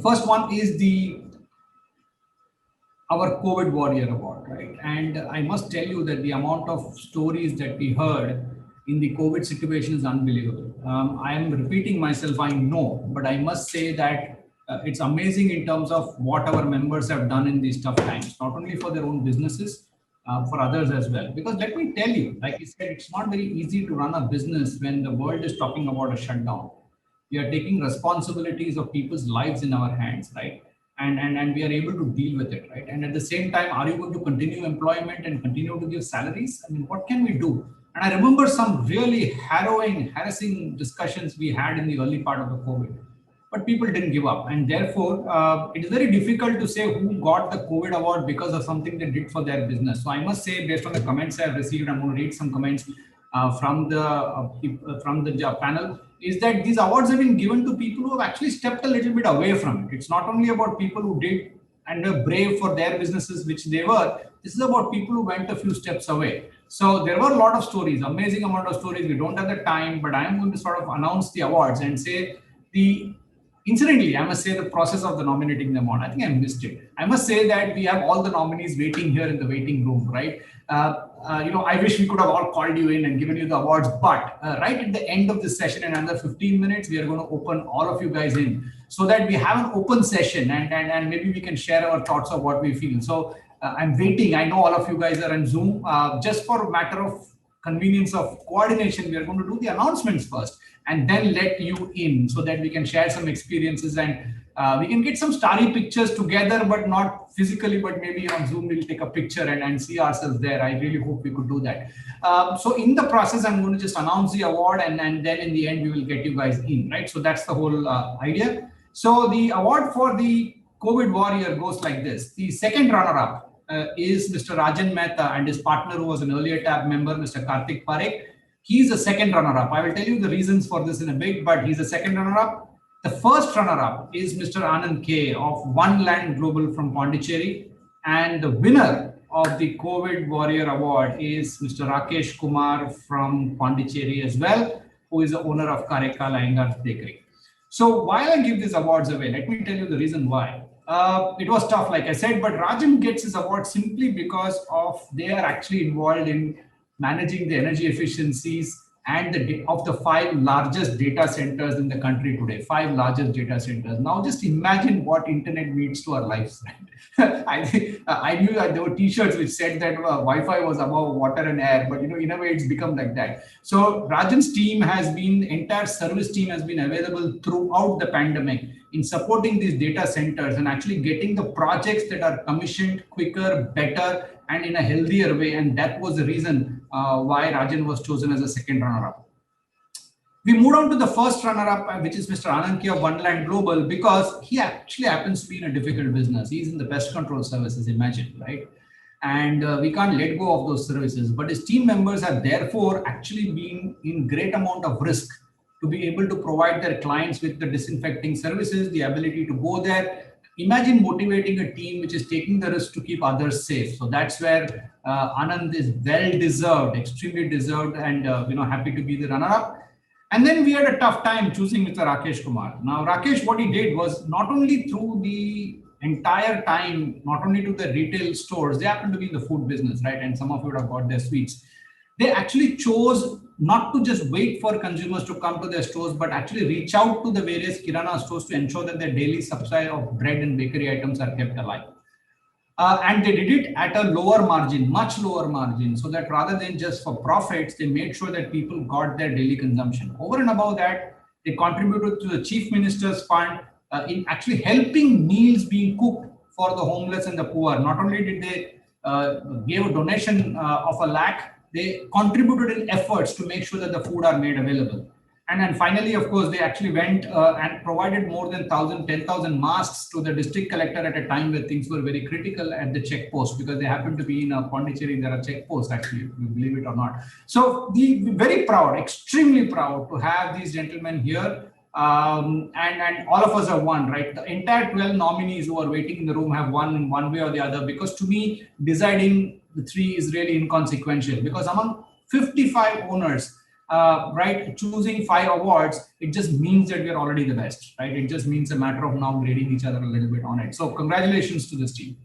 first one is our COVID Warrior Award, right? And I must tell you that the amount of stories that we heard in the COVID situation is unbelievable. I am repeating myself, I know, but I must say that it's amazing in terms of what our members have done in these tough times, not only for their own businesses, for others as well. Because let me tell you, like you said, it's not very easy to run a business when the world is talking about a shutdown. We are taking responsibilities of people's lives in our hands, right? And we are able to deal with it, right? And at the same time, are you going to continue employment and continue to give salaries? I mean, what can we do? And I remember some really harrowing, harassing discussions we had in the early part of the COVID, but people didn't give up. And therefore, it is very difficult to say who got the COVID award because of something they did for their business. So I must say, based on the comments I've received, I'm going to read some comments from the panel, is that these awards have been given to people who have actually stepped a little bit away from it. It's not only about people who did and were brave for their businesses, which they were. This is about people who went a few steps away. So there were a lot of stories, amazing amount of stories. We don't have the time, but I am going to sort of announce the awards and say incidentally, I must say the process of the nominating them on, I think I missed it. I must say that we have all the nominees waiting here in the waiting room, right? I wish we could have all called you in and given you the awards, but right at the end of this session in another 15 minutes, we are going to open all of you guys in so that we have an open session and maybe we can share our thoughts of what we feel. So I'm waiting. I know all of you guys are on Zoom. Just for a matter of convenience of coordination, we are going to do the announcements first and then let you in so that we can share some experiences and we can get some starry pictures together, but not physically, but maybe on Zoom we'll take a picture and see ourselves there. I really hope we could do that. So in the process, I'm going to just announce the award and then in the end we will get you guys in, right? So that's the whole idea. So the award for the COVID Warrior goes like this. The second runner-up is Mr. Rajan Mehta and his partner who was an earlier tab member, Mr. Karthik Parekh. He's a second runner-up. I will tell you the reasons for this in a bit, but he's a second runner-up. The first runner-up is Mr. Anand K of One Land Global from Pondicherry. And the winner of the COVID Warrior Award is Mr. Rakesh Kumar from Pondicherry as well, who is the owner of Karekal Iyengar's Bakery. So while I give these awards away, let me tell you the reason why. It was tough, like I said, but Rajan gets his award simply because of they are actually involved in managing the energy efficiencies and of the 5 largest data centers in the country today, 5 largest data centers. Now just imagine what internet means to our lives. I knew that there were t-shirts which said that Wi-Fi was above water and air, but in a way it's become like that. So Rajan's team entire service team has been available throughout the pandemic in supporting these data centers and actually getting the projects that are commissioned quicker, better, and in a healthier way. And that was the reason why Rajan was chosen as a second runner-up. We moved on to the first runner-up, which is Mr. Anand K of One Land Global, because he actually happens to be in a difficult business. He's in the pest control services, imagine, right? And we can't let go of those services. But his team members have therefore actually been in great amount of risk to be able to provide their clients with the disinfecting services, the ability to go there. Imagine motivating a team which is taking the risk to keep others safe. So that's where Anand is well-deserved, extremely deserved, and happy to be the runner-up. And then we had a tough time choosing Mr. Rakesh Kumar. Now, Rakesh, what he did was not only through the entire time, not only to the retail stores, they happen to be in the food business, right? And some of you would have got their sweets. They actually chose not to just wait for consumers to come to their stores, but actually reach out to the various Kirana stores to ensure that their daily supply of bread and bakery items are kept alive. And they did it at a lower margin, much lower margin, so that rather than just for profits, they made sure that people got their daily consumption. Over and above that, they contributed to the Chief Minister's Fund in actually helping meals being cooked for the homeless and the poor. Not only did they give a donation of 1 lakh, they contributed in efforts to make sure that the food are made available. And then finally, of course, they actually went and provided more than 10,000 masks to the district collector at a time where things were very critical at the checkpost, because they happen to be in Pondicherry. There are checkposts, actually, if you believe it or not. So very proud, extremely proud to have these gentlemen here. And all of us have won, right? The entire 12 nominees who are waiting in the room have won in one way or the other, because to me, deciding the 3 is really inconsequential, because among 55 owners, right, choosing 5 awards, it just means that we are already the best, right? It just means a matter of now grading each other a little bit on it. So congratulations to this team.